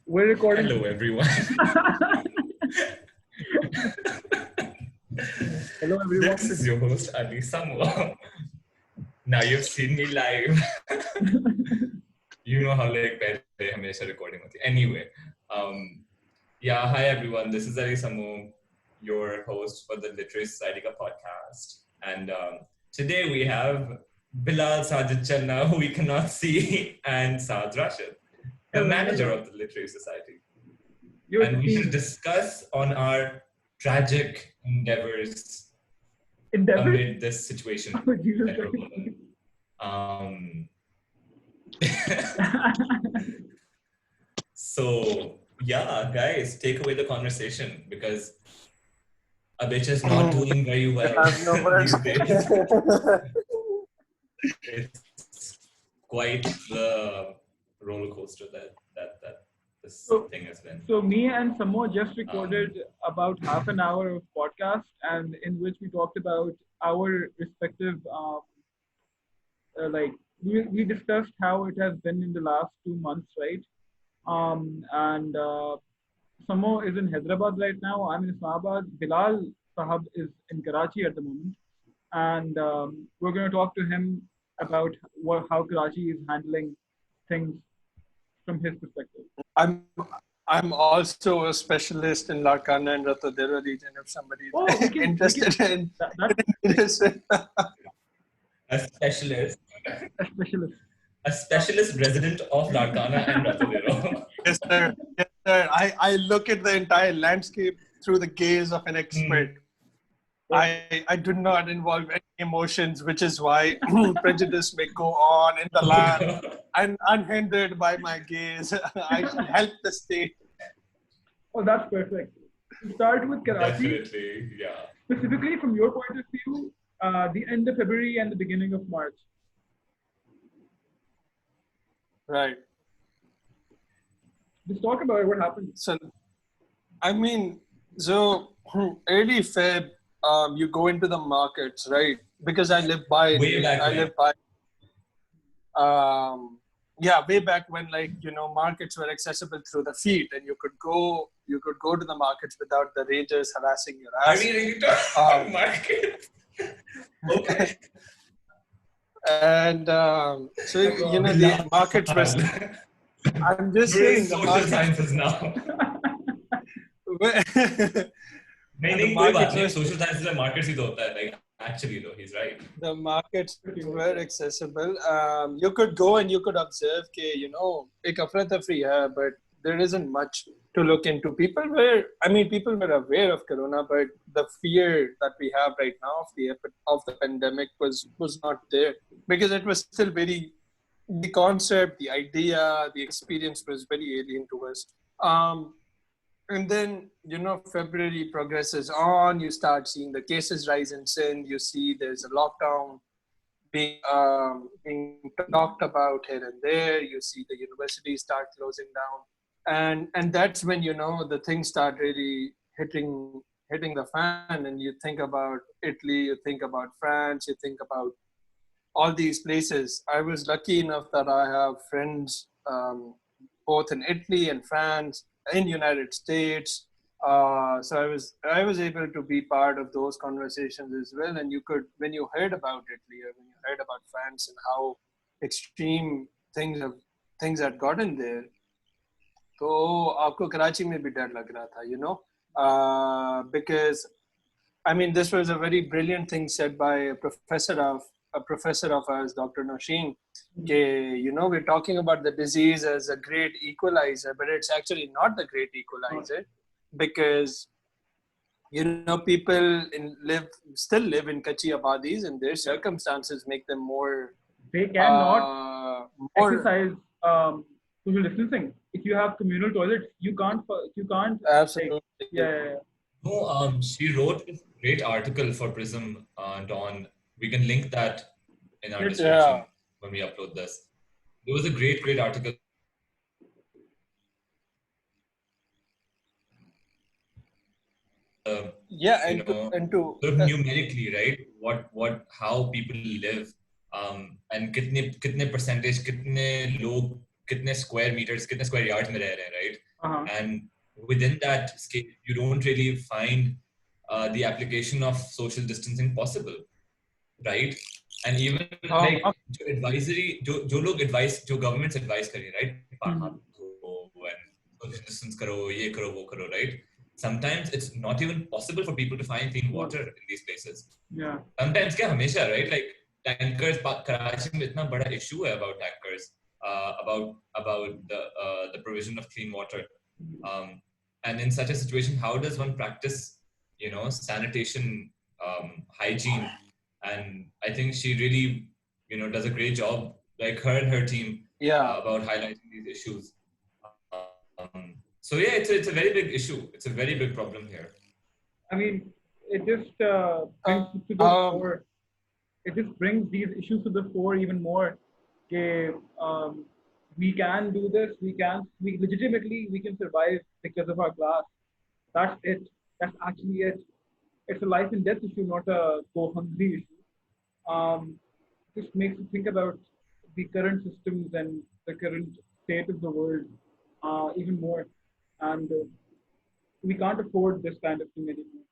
We're recording. Hello, everyone. Hello, everyone. This is your host, Ali Samoo. Now you've seen me live. You know how like pehle hamesha recording hoti. Anyway, yeah, hi everyone. This is Ali Samoo, your host for the Literary Society ka podcast. And today we have Bilal, Sajid, Channa, who we cannot see, and Saad Rashid, the manager of the Literary Society. And we should discuss on our tragic endeavors amid this situation. So, yeah, guys, take away the conversation because a bitch is not doing very well these days. It's quite the roller coaster that this thing has been. So me and Samoo just recorded about half an hour of podcast, and in which we talked about our respective, we discussed how it has been in the last 2 months, right? And Samoo is in Hyderabad right now. I'm in Islamabad. Bilal Sahab is in Karachi at the moment, and we're going to talk to him about how Karachi is handling things from his perspective. I'm also a specialist in Larkana and Ratodero region. If somebody is interested in this, a specialist resident of Larkana and Ratodero. Yes, sir. Yes, sir. I look at the entire landscape through the gaze of an expert. I do not involve any emotions, which is why prejudice may go on in the land and unhindered by my gaze. I shall help the state. Oh, that's perfect. To start with Karachi, Definitely, yeah. Specifically from your point of view, the end of February and the beginning of March. Right. Let's talk about what happened. So, early Feb, you go into the markets, right? Because I live by, way back when, markets were accessible through the feet, and you could go to the markets without the rangers harassing your ass. Are we really talking markets? Okay. And the markets were. I'm just saying the social sciences now. नहीं कोई बात नहीं social sciences में markets ही तो होता है like actually though he's right. The markets were accessible. You could go and you could observe कि एक अफरा-तफरी है, but there isn't much to look into. People were aware of corona, but the fear that we have right now of the pandemic was not there because it was still very. The concept, the idea, the experience was very alien to us. And then, February progresses on. You start seeing the cases rise in Sindh. You see there's a lockdown being talked about here and there. You see the universities start closing down. And that's when, the things start really hitting the fan. And you think about Italy, you think about France, you think about all these places. I was lucky enough that I have friends both in Italy and France, in United States. So I was able to be part of those conversations as well. And when you heard about Italy or when you heard about France and how extreme things had gotten there, तो आपको कराची में भी डर लग रहा था, because this was a very brilliant thing said by a professor of ours, Dr. Nosheen, we're talking about the disease as a great equalizer, but it's actually not the great equalizer because, people still live in Kachi Abadis and their circumstances make them more... They cannot exercise social distancing. If you have communal toilets, you can't. Absolutely. Yeah. No, she wrote this great article for Prism Dawn. We can link that in our description when we upload this. It was a great article. Numerically, right? How people live, and कितने percentage, कितने लोग, कितने square meters, कितने square yards में रह रहे हैं, right? And within that scale, you don't really find the application of social distancing possible, right? And even like up. जो advisory जो लोग advice जो governments advice करें, right? बाहर Mhm. go and social distance करो, ये करो, वो करो, right? Sometimes it's not even possible for people to find clean Yeah. water in these places. Yeah. Sometimes क्या हमेशा, right? Like tankers, कराची में इतना बड़ा issue है about tankers, about the provision of clean water. And in such a situation, how does one practice, sanitation, hygiene? And I think she really, does a great job, like her and her team, Yeah. about highlighting these issues. So yeah, it's a very big issue. It's a very big problem here. I mean, it just brings it to the Um, fore. It just brings these issues to the fore even more. Okay, we can do this. We legitimately we can survive because of our class. That's it. That's actually it. It's a life and death issue, not a go hungry issue. Just makes you think about the current systems and the current state of the world even more. And we can't afford this kind of thing anymore.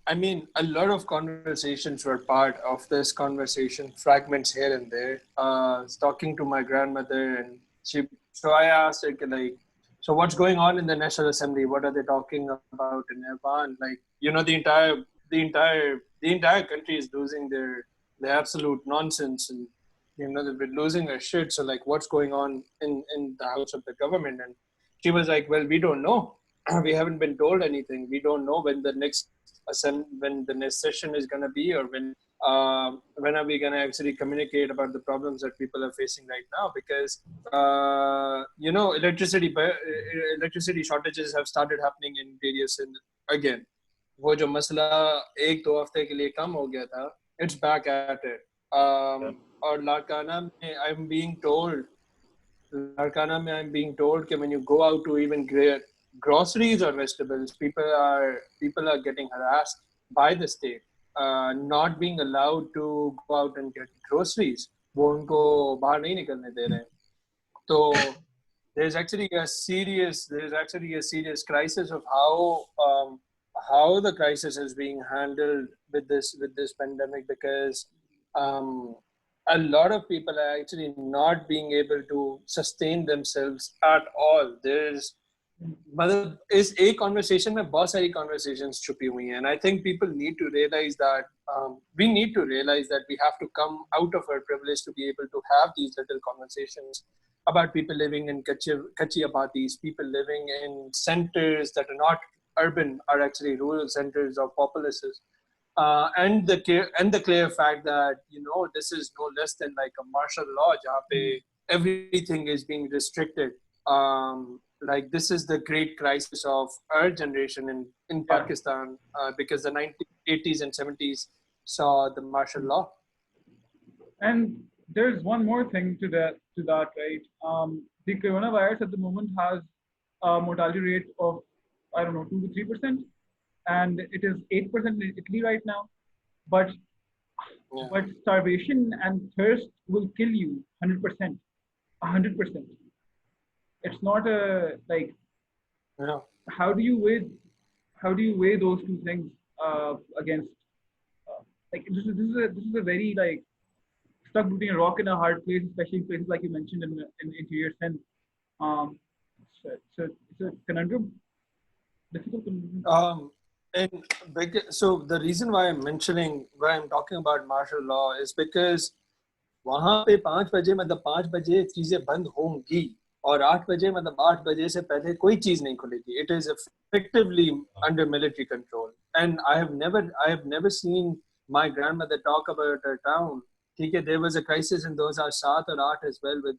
I mean, a lot of conversations were part of this conversation, fragments here and there. I was talking to my grandmother, and so I asked her, like, so what's going on in the National Assembly? What are they talking about in Iran? Like, the entire country is losing their absolute nonsense, and they've been losing their shit. So, like, what's going on in the house of the government? And she was like, well, we don't know. We haven't been told anything. We don't know when the next session is going to be, or when are we going to actually communicate about the problems that people are facing right now, because electricity shortages have started happening in various again. वो जो मसला एक दो हफ्ते के लिए कम हो गया था, it's back at it. और लाड़काना में I'm being told that when you go out to even groceries or vegetables, people are getting harassed by the state, not being allowed to go out and get groceries. वो उनको बाहर नहीं निकलने दे रहे हैं. So there's actually a serious crisis of how the crisis is being handled with this pandemic, because a lot of people are actually not being able to sustain themselves at all. There's मतलब इस एक conversation में बहुत सारी conversations छुपी हुई हैं, and I think people need to realize that we need to realize that we have to come out of our privilege to be able to have these little conversations about people living in kachi abatis, people living in centers that are not urban, are actually rural centers or populaces. And the clear fact that this is no less than like a martial law जहाँ पे everything is being restricted. Like this is the great crisis of our generation in Pakistan, because the 1980s and 70s saw the martial law. And there's one more thing to that, right? The coronavirus at the moment has a mortality rate of, I don't know, 2 to 3%, and it is 8% in Italy right now. But starvation and thirst will kill you 100%, 100%. It's not a like. Yeah. How do you weigh those two things against? Like this is a very like stuck between a rock and a hard place, especially in places like you mentioned in interior sense. It's a conundrum, difficult conundrum. So the reason why I'm talking about martial law is because वहाँ पे 5 बजे मतलब 5 बजे चीजें बंद होंगी, और 8 बजे मतलब 8 बजे से पहले कोई चीज नहीं खुलेगी. It is effectively under military control, and I have never seen my grandmother talk about her town. ठीक है, there was a crisis in 2007 or 8 as well with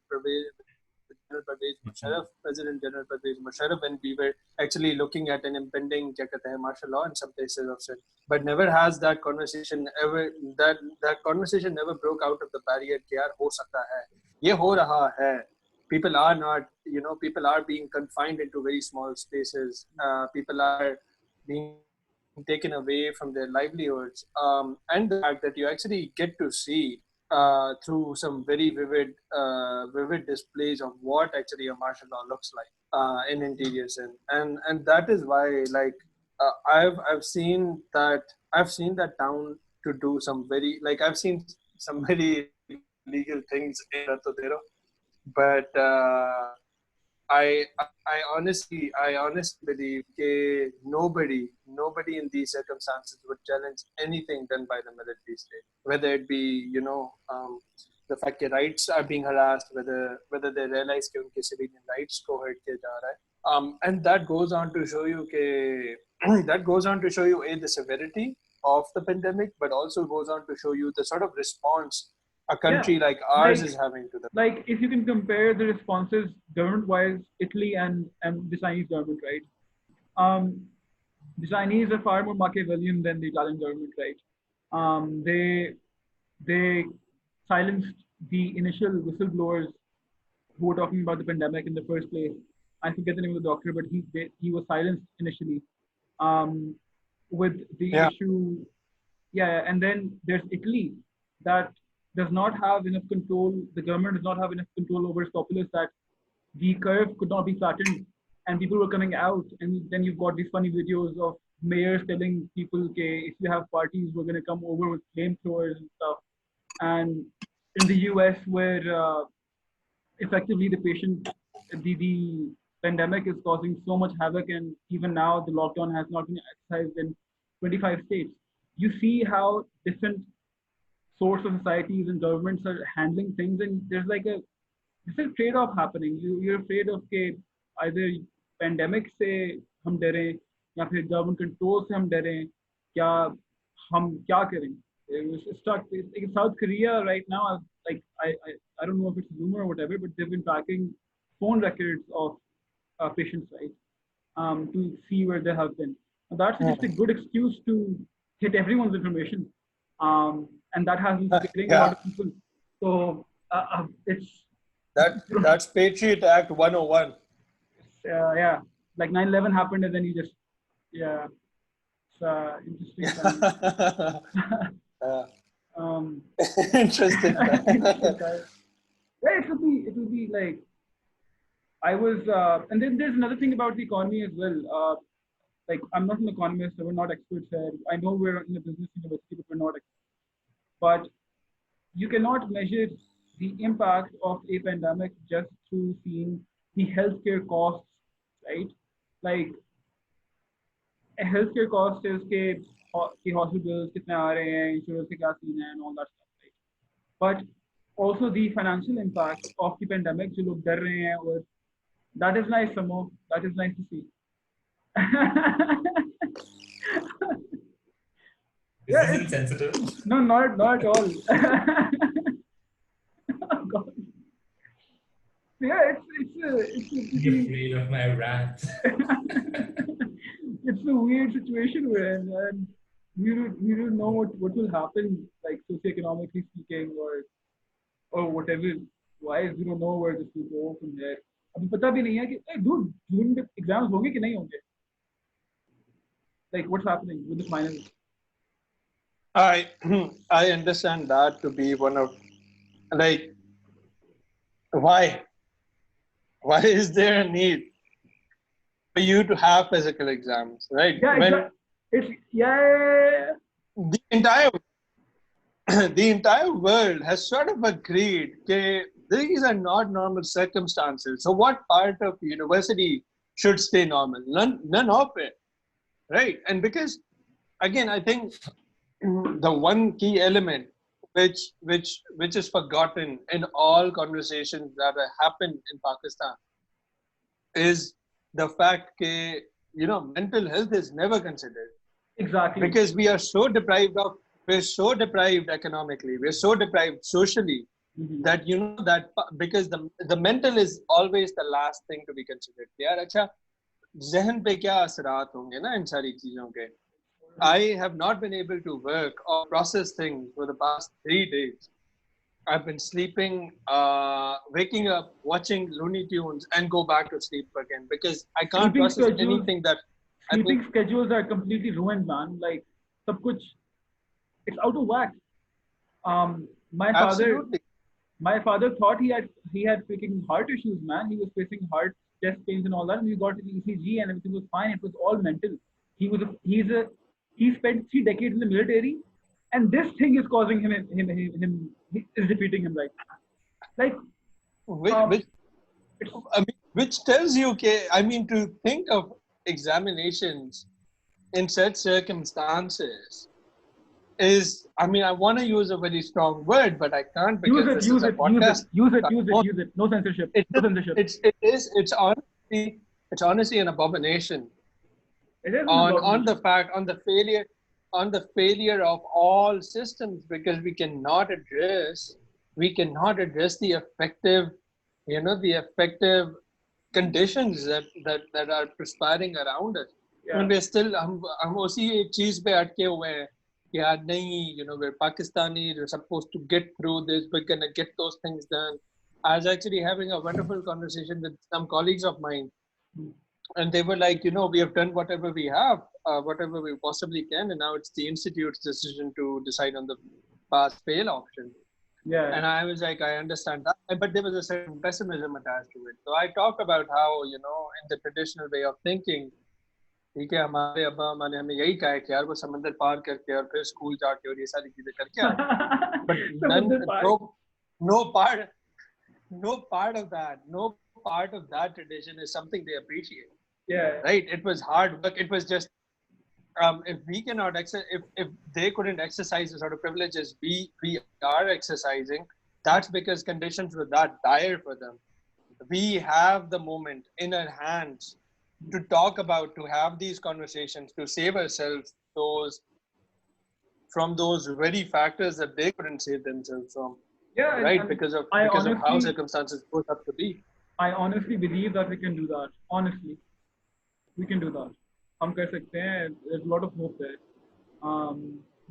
General Pervez Musharraf, President General Pervez Musharraf, when we were actually looking at an impending martial law in some places of it. But never has that conversation never broke out of the barrier कि यार हो सकता है, ये हो रहा है. People are not, people are being confined into very small spaces. People are being taken away from their livelihoods. And the fact that you actually get to see through some very vivid displays of what actually a martial law looks like in interiors, and that is why like I've seen that town to do some very like I've seen some very illegal things in Ratodero, but I honestly believe that nobody in these circumstances would challenge anything done by the military state, whether it be the fact that rights are being harassed, whether they realize that उनके civilian rights को hurt किया जा रहा है, and that goes on to show you that goes on to show you the severity of the pandemic, but also goes on to show you the sort of response a Yeah, country like ours like is having to the. like if you can compare the responses government-wise, Italy and the Chinese government, right? Um, the Chinese are far more Machiavellian than the Italian government, right? They silenced the initial whistleblowers who were talking about the pandemic in the first place. I forget the name of the doctor, but he was silenced initially um, with the Yeah. issue. Yeah, and then there's Italy that does not have enough control. The government does not have enough control over its populace that the curve could not be flattened, and people were coming out. And then you've got these funny videos of mayors telling people, "Okay, if you have parties, we're going to come over with flamethrowers and stuff." And in the US, where effectively the pandemic is causing so much havoc, and even now the lockdown has not been exercised in 25 states. You see how different sorts of societies and governments are handling things, and there's a trade-off happening. You're afraid of के either pandemic से हम डरें या फिर government control से हम डरें, क्या हम क्या करें? It's stuck. Like South Korea right now, like I don't know if it's rumor or whatever, but they've been tracking phone records of patients, right? To see where they have been. And that's just a good excuse to hit everyone's information. And that has been scaring a lot Yeah, of people. So it's that's Patriot Act 101. yeah, like 9/11 happened, and then you just yeah, it's interesting time. Yeah. um, Interesting. interesting time. Yeah, it will be like I was, and then there's another thing about the economy as well. Like I'm not an economist, so we're not experts here. I know we're in a business university, but we're not. But you cannot measure the impact of a pandemic just through seeing the healthcare costs, right? Like a healthcare cost is के hospitals कितने आ रहे हैं, insurance के क्या scene है, and all that stuff, right? But also the financial impact of the pandemic जो लोग डर रहे हैं, और that is nice, Samoo. That is nice to see. Is Yeah, this it's insensitive? no, not at all. Oh, God. Yeah, it's a Be pretty afraid of my wrath. it's a weird situation we're in, and we don't know what will happen, like socioeconomically speaking, or whatever. Why we don't know where this will go from there. अभी पता भी नहीं है कि dude, जून में exams होंगे कि नहीं होंगे. Like what's happening with the finals? I I understand that to be one of like why is there a need for you to have physical exams, right? Yeah, When exactly. It's yeah. the entire the entire world has sort of agreed that these are not normal circumstances. So what part of university should stay normal? None of it, right? And because again, I think the one key element which is forgotten in all conversations that happen in Pakistan is the fact that mental health is never considered Exactly. because we're so deprived economically, we're so deprived socially that that because the mental is always the last thing to be considered. यार अच्छा जहन पे क्या असरात होंगे ना इन सारी चीजों के. I have not been able to work or process things for the past 3 days. I've been sleeping, waking up, watching Looney Tunes, and go back to sleep again because I can't Sleeping process schedules, anything that I sleeping think. schedules are completely ruined, man. Like सब कुछ, it's out of whack. My father, Absolutely. my father thought he had freaking heart issues, man. He was facing heart chest pains and all that, and we got his ECG and everything was fine. It was all mental. He spent 3 decades in the military, and this thing is causing him he is defeating him right now. Like Which, um, which, it's I mean, which tells you, okay, I mean, to think of examinations in such circumstances is, I mean, I want to use a very strong word, but I can't use because it, this is use a it, use it, podcast. use it, use it, use it. No censorship, It no is, censorship. it's honestly an abomination It is an on the abomination. fact, on the failure of all systems, because we cannot address the effective, the effective conditions that are perspiring around us. Yeah. And we're still हम उसी एक चीज पे अटके हुए हैं कि यार नहीं, we're Pakistani, we're supposed to get through this, we're gonna get those things done. I was actually having a wonderful conversation with some colleagues of mine, and they were like, we have done whatever we have, whatever we possibly can, and now it's the institute's decision to decide on the pass fail option. Yeah. And I was like, I understand that, but there was a certain pessimism attached to it. So I talk about how, in the traditional way of thinking, ठीक है, हमारे अब्बा अम्मा ने हमें यही कहा है कि यार वो समंदर पार करके और फिर स्कूल जाके और ये सारी चीजें करके आना है. But none, Samudra Park. no part, no part of that, no part of that tradition is something they appreciate. Yeah. Right? It was hard work. It was just, if we cannot if they couldn't exercise the sort of privileges we are exercising, that's because conditions were that dire for them. We have the moment in our hands to talk about, to have these conversations, to save ourselves from those very factors that they couldn't save themselves from. Yeah. Right? Because of how circumstances put up to be. I honestly believe that we can do that. Honestly, we can do that. हम कर सकते हैं. There's a lot of hope there.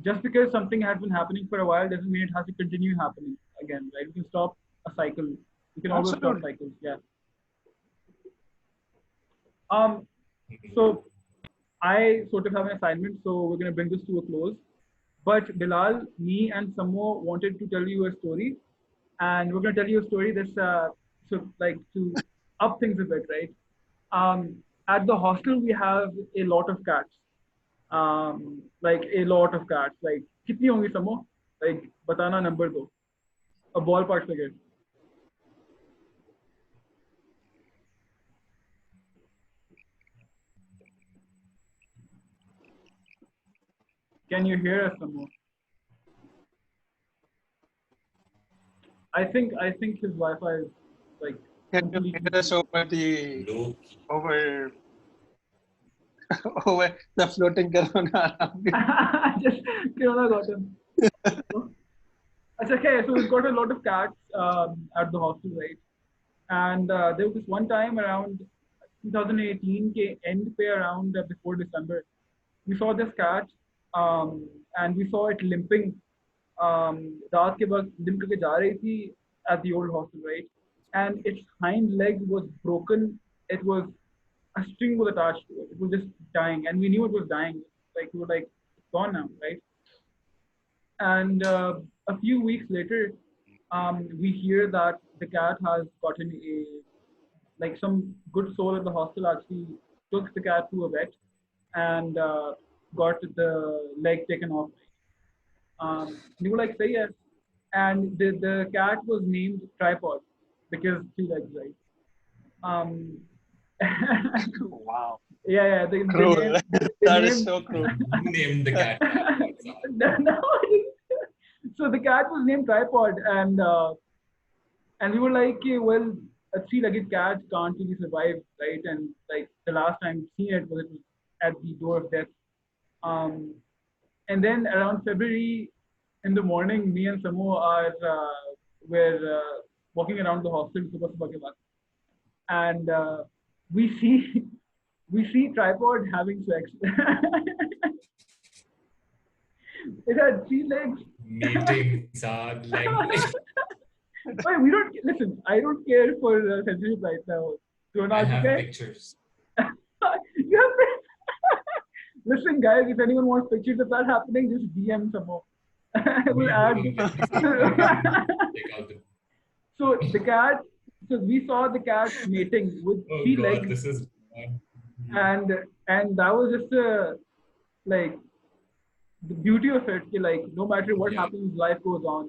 Just because something has been happening for a while doesn't mean it has to continue happening again, right? We can stop a cycle. We can always stop Absolutely. cycles. Yeah. Um. So I sort of have an assignment, so we're going to bring this to a close. But Bilal, me, and Samoo wanted to tell you a story, and we're going to tell you a story that's like to up things a bit, right? At the hostel, we have a lot of cats. Like a lot of cats. Like कितनी होंगी Samoo? Like बताना number दो. A ballpark figure. Can you hear us, Samoo? I think his Wi-Fi is like Can you completely. hear us Low. over over the floating corona around you? Just Corona got him. It's okay. So we've got a lot of cats at the hostel, right? And there was this one time around 2018 के end पे around before December, we saw this cat and we saw it limping. रात के वक्त limp करके जा रही थी at the old hostel, right? And its hind leg was broken. It was a string was attached to it. It was just dying, and we knew it was dying. Like we were like, it's gone now, right? And a few weeks later, we hear that the cat has gotten a like some good soul at the hostel actually took the cat to a vet and got the leg taken off. And you were like, say yes. And the cat was named Tripod because 3 legs, right? Um, Wow. yeah, the Cruel. name, the That is name, so cruel. You named the cat. no, so the cat was named Tripod, and we were like, well, a three-legged cat can't really survive, right? And like the last time seen it was at the door of death. Um, and then around February in the morning, me and Samoo are were walking around the hostel, subah ke waqt, and we see we see Tripod having sex. It had 3 legs. Mating, Saad, Wait, we don't listen. I don't care for censorship right now. So I now, have okay? pictures. You have listen, guys. If anyone wants pictures of that happening, just DM Samoo. I will add. Take out the. So the cat. So we saw the cat mating with Oh three God, legs, this is. and that was just a like the beauty of it. Like no matter what Yeah. happens, life goes on.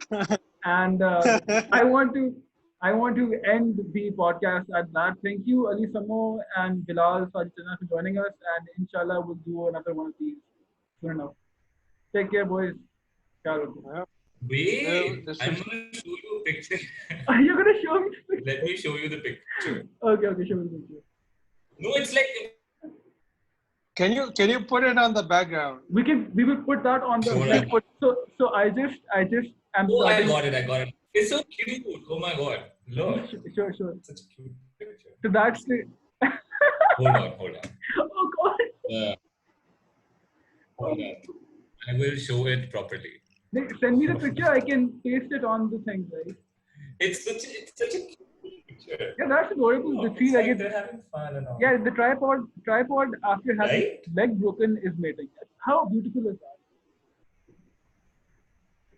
And I want to end the podcast at that. Thank you, Ali Samo and Bilal Sajid Channa for joining us, and inshallah we'll do another one of these soon enough. Take care, boys. Ciao. Yeah. Wait, This I'm is gonna show you a picture. Are you gonna show me? The Let me show you the picture. okay, show me the picture. No, it's like. can you put it on the background? We will put that on the. Sure, Like, so I just am Oh, I starting. got it. I got it. It's so cute. Oh my God. Look. Sure. Such a cute picture. So that's the. Hold on. Oh God. Hold on. I will show it properly. Send me the picture. I can paste it on the thing, right? It's such a cute picture. Yeah, that's adorable. The It's three like legged. they're having fun and all. Yeah, the tripod after having Right? leg broken is mating. How beautiful is that?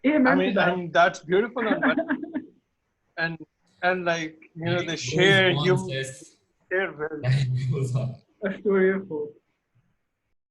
I Amen to mean, that. and that's beautiful on one and like they Life share goes on, sis. share well. Life goes on. A story of hope.